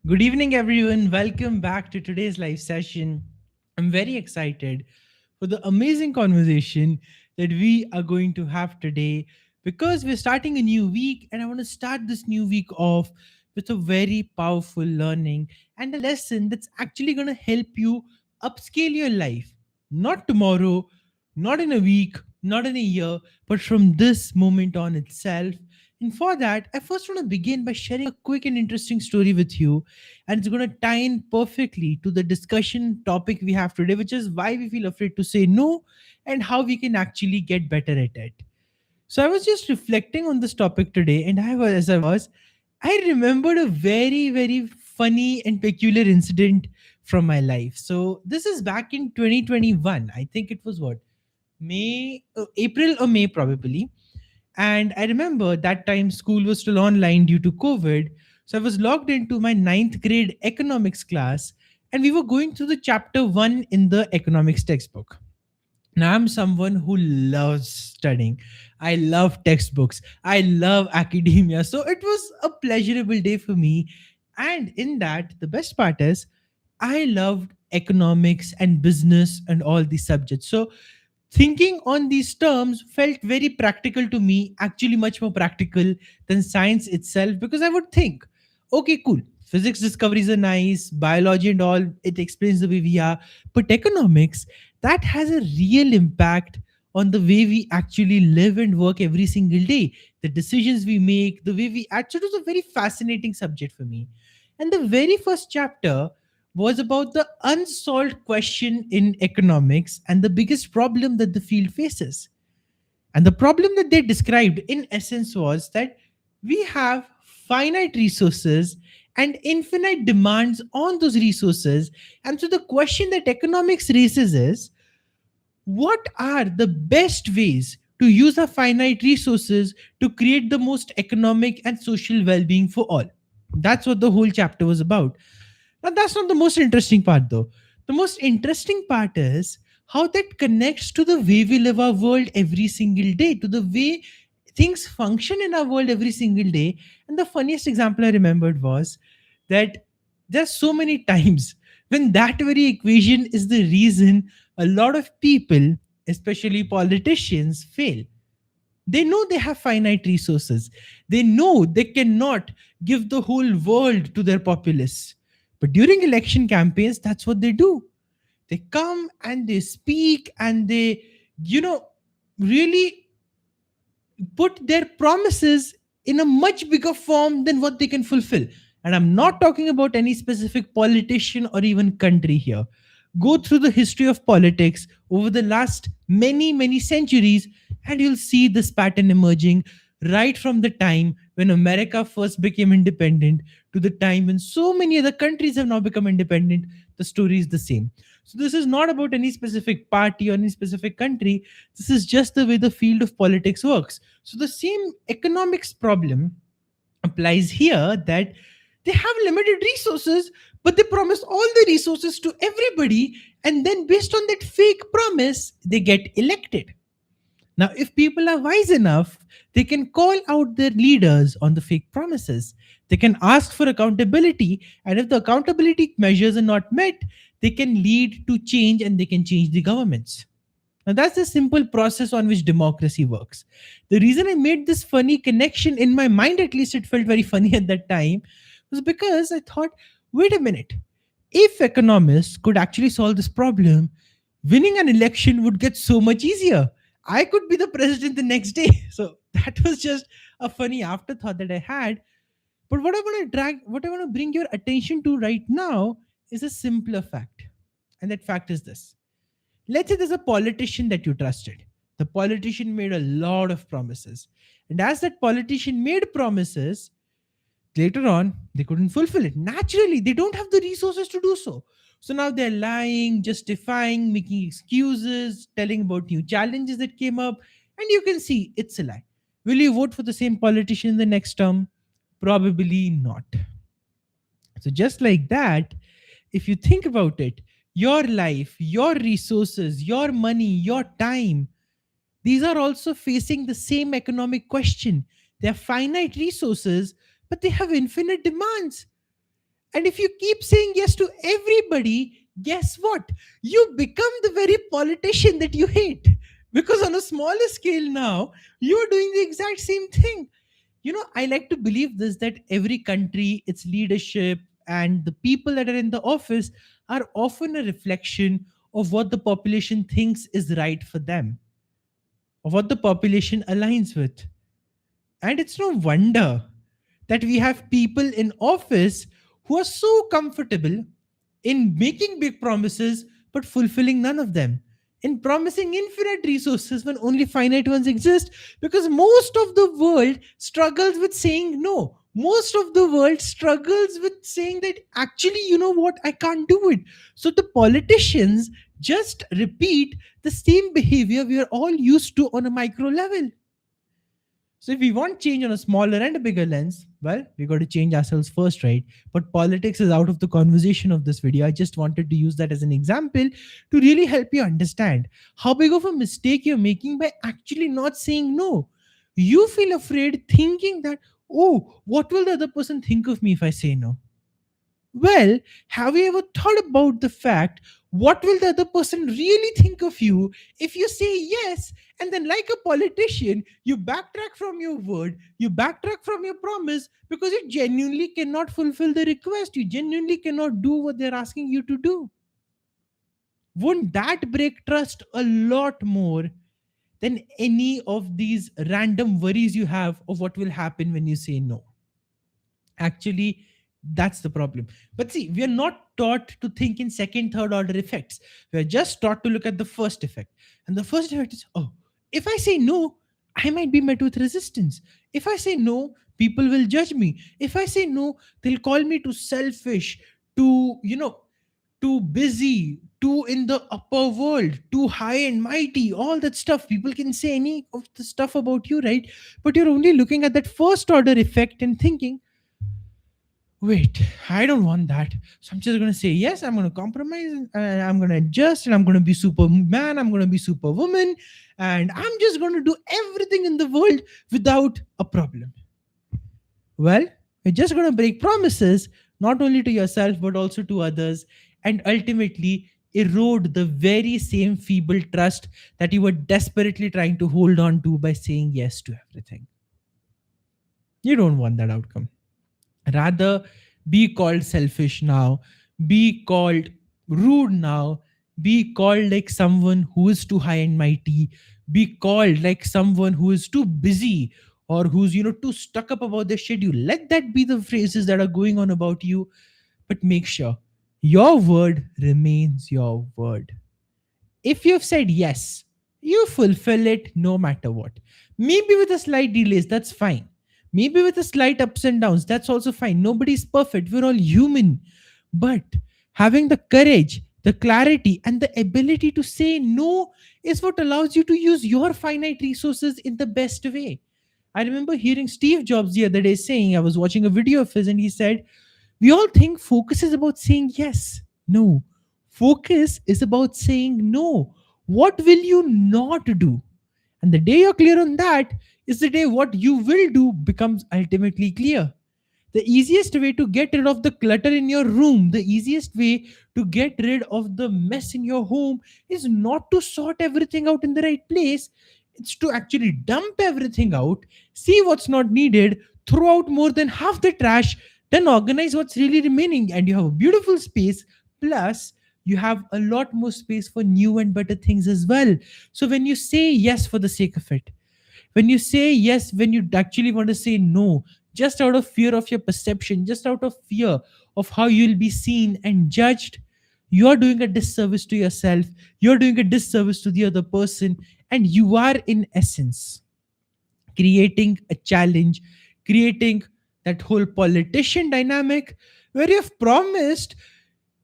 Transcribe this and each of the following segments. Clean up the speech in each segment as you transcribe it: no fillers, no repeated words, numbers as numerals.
Good evening, everyone. Welcome back to today's live session. I'm very excited for the amazing conversation that we are going to have today because we're starting a new week, and I want to start this new week off with a very powerful learning and a lesson that's actually going to help you upscale your life. Not tomorrow, not in a week, not in a year, but from this moment on itself. And for that, I first want to begin by sharing a quick and interesting story with you, and it's going to tie in perfectly to the discussion topic we have today, which is why we feel afraid to say no and how we can actually get better at it. So I was just reflecting on this topic today, and I remembered a very funny and peculiar incident from my life. So this is back in 2021. I think it was what, April or May probably. And I remember that time school was still online due to COVID. So I was logged into my ninth grade economics class, and we were going through the chapter one in the economics textbook. Now, I'm someone who loves studying. I love textbooks. I love academia. So it was a pleasurable day for me. And in that, the best part is I loved economics and business and all these subjects. So thinking on these terms felt very practical to me, actually, much more practical than science itself, because I would think, okay, cool. Physics discoveries are nice, biology and all, it explains the way we are. But economics, that has a real impact on the way we actually live and work every single day. The decisions we make, the way we act. So it was a very fascinating subject for me. And the very first chapter was about the unsolved question in economics and the biggest problem that the field faces. And the problem that they described, in essence, was that we have finite resources and infinite demands on those resources. And so the question that economics raises is, what are the best ways to use our finite resources to create the most economic and social well being for all? That's what the whole chapter was about. Now, that's not the most interesting part, though. The most interesting part is how that connects to the way we live our world every single day, to the way things function in our world every single day. And the funniest example I remembered was that there's so many times when that very equation is the reason a lot of people, especially politicians, fail. They know they have finite resources. They know they cannot give the whole world to their populace. But during election campaigns, that's what they do. They come and they speak and they, you know, really put their promises in a much bigger form than what they can fulfill. And I'm not talking about any specific politician or even country here. Go through the history of politics over the last many centuries, and you'll see this pattern emerging right from the time when America first became independent to the time when so many other countries have now become independent. The story is the same. So, this is not about any specific party or any specific country. This is just the way the field of politics works. So the same economics problem applies here, that they have limited resources, but they promise all the resources to everybody, and then based on that fake promise, they get elected. Now, if people are wise enough, they can call out their leaders on the fake promises. They can ask for accountability, and if the accountability measures are not met, they can lead to change and they can change the governments. Now, that's the simple process on which democracy works. The reason I made this funny connection in my mind, at least it felt very funny at that time, was because I thought, wait a minute, if economists could actually solve this problem, winning an election would get so much easier. I could be the president the next day. So that was just a funny afterthought that I had. But what I want to bring your attention to right now is a simpler fact. And that fact is this. Let's say there's a politician that you trusted. The politician made a lot of promises. And as that politician made promises, later on, they couldn't fulfill it. Naturally, they don't have the resources to do so. So now they're lying, justifying, making excuses, telling about new challenges that came up. And you can see it's a lie. Will you vote for the same politician in the next term? Probably not. So, just like that, if you think about it, your life, your resources, your money, your time, these are also facing the same economic question. They have finite resources, but they have infinite demands. And if you keep saying yes to everybody, guess what? You become the very politician that you hate. Because on a smaller scale now, you're doing the exact same thing. I like to believe this, that every country, its leadership, and the people that are in the office are often a reflection of what the population thinks is right for them, or what the population aligns with. And it's no wonder that we have people in office who are so comfortable in making big promises but fulfilling none of them, in promising infinite resources when only finite ones exist, because most of the world struggles with saying no. Most of the world struggles with saying that actually, you know what, I can't do it. So the politicians just repeat the same behavior we are all used to on a micro level. So if we want change on a smaller and a bigger lens, well, we got to change ourselves first, right? But politics is out of the conversation of this video. I just wanted to use that as an example to really help you understand how big of a mistake you're making by actually not saying no. You feel afraid thinking that, oh, what will the other person think of me if I say no? Well, have you ever thought about the fact what will the other person really think of you if you say yes and then, like a politician, you backtrack from your word, you backtrack from your promise because you genuinely cannot fulfill the request, you genuinely cannot do what they're asking you to do? Won't that break trust a lot more than any of these random worries you have of what will happen when you say no? Actually, that's the problem. But see, we are not taught to think in second, third order effects. We are just taught to look at the first effect. And the first effect is, oh, if I say no, I might be met with resistance. If I say no, people will judge me. If I say no, they'll call me too selfish, too, too busy, too in the upper world, too high and mighty, all that stuff. People can say any of the stuff about you, right? But you're only looking at that first order effect and thinking, wait, I don't want that. So I'm just going to say yes. I'm going to compromise, and I'm going to adjust, and I'm going to be superman, I'm going to be superwoman, and I'm just going to do everything in the world without a problem. Well, you're just going to break promises, not only to yourself but also to others, and ultimately erode the very same feeble trust that you were desperately trying to hold on to by saying yes to everything. You don't want that outcome. Rather, be called selfish now, be called rude now, be called like someone who is too high and mighty, be called like someone who is too busy, or who's too stuck up about their schedule. Let that be the phrases that are going on about you, but make sure your word remains your word. If you've said yes, you fulfill it no matter what. Maybe with a slight delays, that's fine. Maybe with a slight ups and downs, that's also fine. Nobody's perfect. We're all human. But having the courage, the clarity, and the ability to say no is what allows you to use your finite resources in the best way. I remember hearing Steve Jobs the other day saying, I was watching a video of his, and he said, we all think focus is about saying yes. No, focus is about saying no. What will you not do? And the day you're clear on that is the day what you will do becomes ultimately clear. The easiest way to get rid of the clutter in your room, the easiest way to get rid of the mess in your home is not to sort everything out in the right place. It's to actually dump everything out, see what's not needed, throw out more than half the trash, then organize what's really remaining, and you have a beautiful space. Plus, you have a lot more space for new and better things as well. So, when you say yes for the sake of it, when you say yes, when you actually want to say no, just out of fear of your perception, just out of fear of how you'll be seen and judged, you're doing a disservice to yourself, you're doing a disservice to the other person, and you are, in essence, creating a challenge, creating that whole politician dynamic where you've promised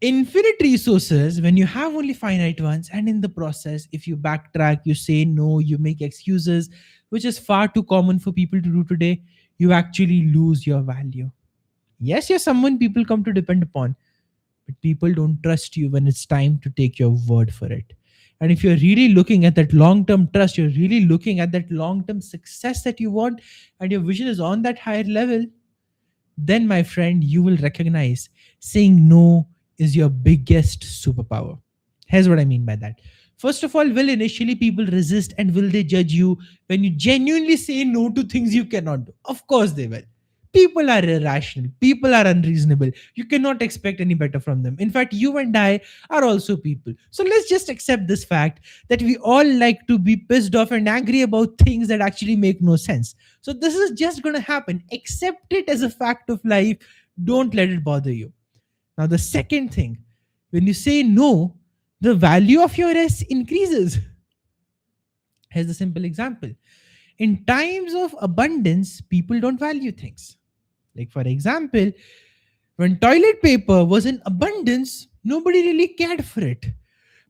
infinite resources when you have only finite ones. And in the process, if you backtrack, you say no, you make excuses, which is far too common for people to do today, you actually lose your value. Yes, you're someone people come to depend upon, but people don't trust you when it's time to take your word for it. And if you're really looking at that long term trust, you're really looking at that long term success that you want, and your vision is on that higher level, then my friend, you will recognize saying no is your biggest superpower. Here's what I mean by that. First of all, will initially people resist and will they judge you when you genuinely say no to things you cannot do? Of course they will. People are irrational, people are unreasonable. You cannot expect any better from them. In fact, you and I are also people. So let's just accept this fact that we all like to be pissed off and angry about things that actually make no sense. So this is just going to happen. Accept it as a fact of life. Don't let it bother you. Now, the second thing, when you say no, the value of your yes increases. Here's a simple example. In times of abundance, people don't value things. Like, for example, when toilet paper was in abundance, nobody really cared for it.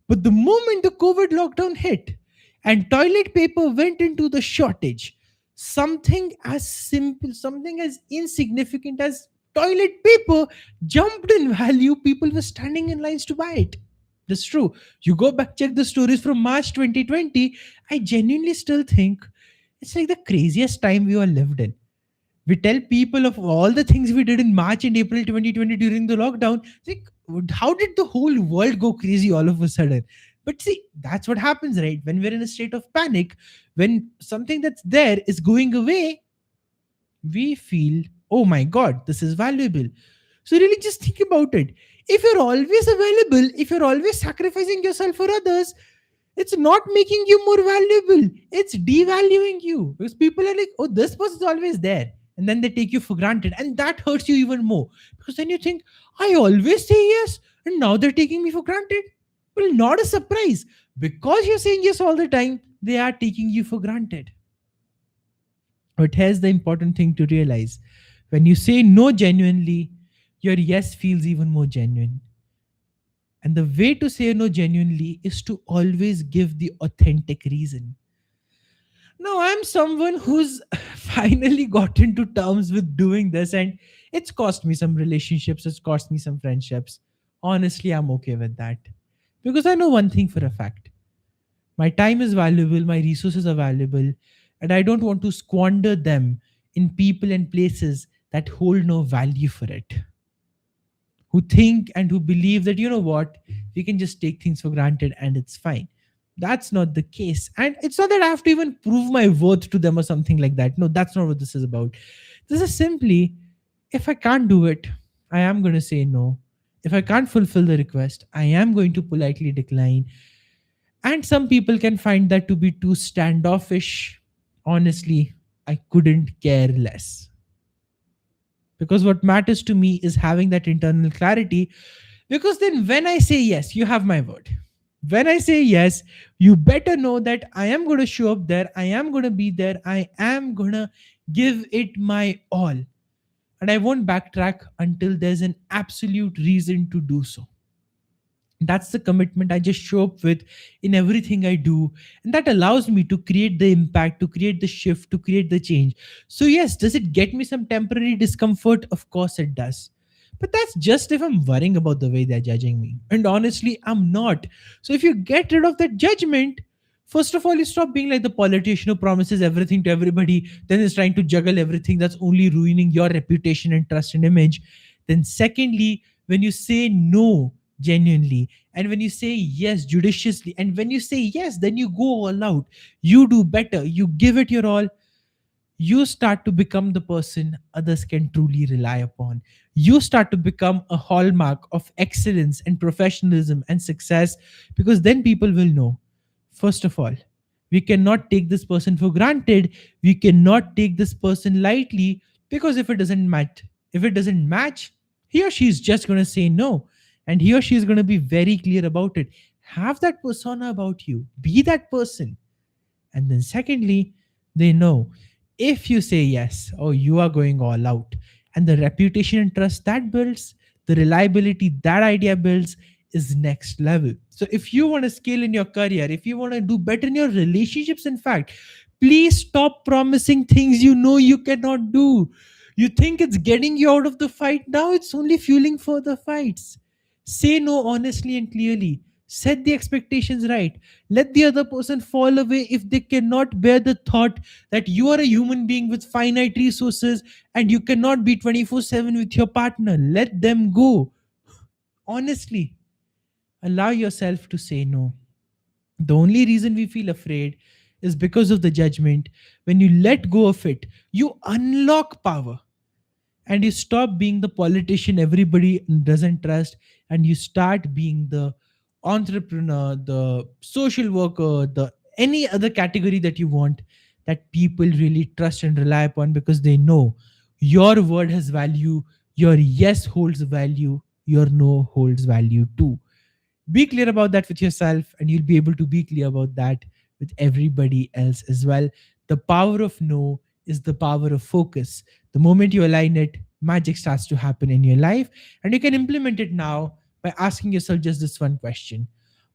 But the moment the COVID lockdown hit and toilet paper went into the shortage, something as simple, something as insignificant as toilet paper jumped in value. People were standing in lines to buy it. That's true. You go back, check the stories from March 2020. I genuinely still think it's like the craziest time we all lived in. We tell people of all the things we did in March and April 2020 during the lockdown. Like, how did the whole world go crazy all of a sudden? But see, that's what happens, right? When we're in a state of panic, when something that's there is going away, we feel, oh my God, this is valuable. So, really, just think about it. If you're always available, if you're always sacrificing yourself for others, it's not making you more valuable. It's devaluing you because people are like, oh, this person's always there. And then they take you for granted. And that hurts you even more because then you think, I always say yes. And now they're taking me for granted. Well, not a surprise. Because you're saying yes all the time, they are taking you for granted. But here's the important thing to realize: when you say no genuinely, your yes feels even more genuine. And the way to say no genuinely is to always give the authentic reason. Now, I'm someone who's finally gotten to terms with doing this, and it's cost me some relationships, it's cost me some friendships. Honestly, I'm okay with that. Because I know one thing for a fact: my time is valuable, my resources are valuable, and I don't want to squander them in people and places that hold no value for it, who think and who believe that, you know what, we can just take things for granted and it's fine. That's not the case. And it's not that I have to even prove my worth to them or something like that. No, that's not what this is about. This is simply, if I can't do it, I am going to say no. If I can't fulfill the request, I am going to politely decline. And some people can find that to be too standoffish. Honestly, I couldn't care less. Because what matters to me is having that internal clarity. Because then, when I say yes, you have my word. When I say yes, you better know that I am going to show up there, I am going to be there, I am going to give it my all. And I won't backtrack until there's an absolute reason to do so. That's the commitment I just show up with in everything I do. And that allows me to create the impact, to create the shift, to create the change. So, yes, does it get me some temporary discomfort? Of course it does. But that's just if I'm worrying about the way they're judging me. And honestly, I'm not. So, if you get rid of that judgment, first of all, you stop being like the politician who promises everything to everybody, then is trying to juggle everything that's only ruining your reputation and trust and image. Then, secondly, when you say no genuinely, and when you say yes judiciously, and when you say yes, then you go all out, you do better, you give it your all, you start to become the person others can truly rely upon. You start to become a hallmark of excellence and professionalism and success, because then people will know, first of all, we cannot take this person for granted. We cannot take this person lightly, because if it doesn't match, he or she is just going to say no. And he or she is going to be very clear about it. Have that persona about you. Be that person. And then, secondly, they know if you say yes, oh, you are going all out. And the reputation and trust that builds, the reliability that idea builds is next level. So, if you want to scale in your career, if you want to do better in your relationships, in fact, please stop promising things you know you cannot do. You think it's getting you out of the fight. Now it's only fueling further fights. Say no honestly and clearly. Set the expectations right. Let the other person fall away if they cannot bear the thought that you are a human being with finite resources and you cannot be 24/7 with your partner. Let them go. Honestly, allow yourself to say no. The only reason we feel afraid is because of the judgment. When you let go of it, you unlock power and you stop being the politician everybody doesn't trust, and you start being the entrepreneur, the social worker, the any other category that you want, that people really trust and rely upon, because they know your word has value, your yes holds value, your no holds value too. Be clear about that with yourself, and you'll be able to be clear about that with everybody else as well. The power of no is the power of focus. The moment you align it, magic starts to happen in your life, and you can implement it now by asking yourself just this one question: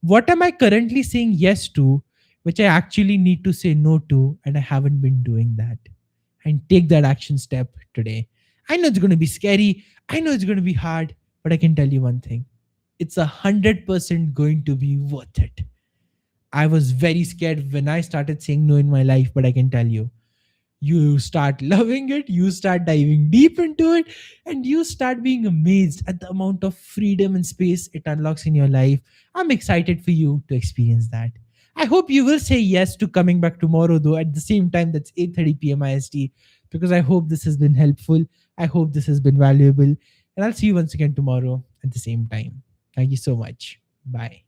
what am I currently saying yes to, which I actually need to say no to, and I haven't been doing that? And take that action step today. I know it's going to be scary, I know it's going to be hard, but I can tell you one thing: it's 100% going to be worth it. I was very scared when I started saying no in my life, but I can tell you, you start loving it, you start diving deep into it, and you start being amazed at the amount of freedom and space it unlocks in your life. I'm excited for you to experience that. I hope you will say yes to coming back tomorrow, though, at the same time. That's 8:30 p.m. IST, because I hope this has been helpful. I hope this has been valuable. And I'll see you once again tomorrow at the same time. Thank you so much. Bye.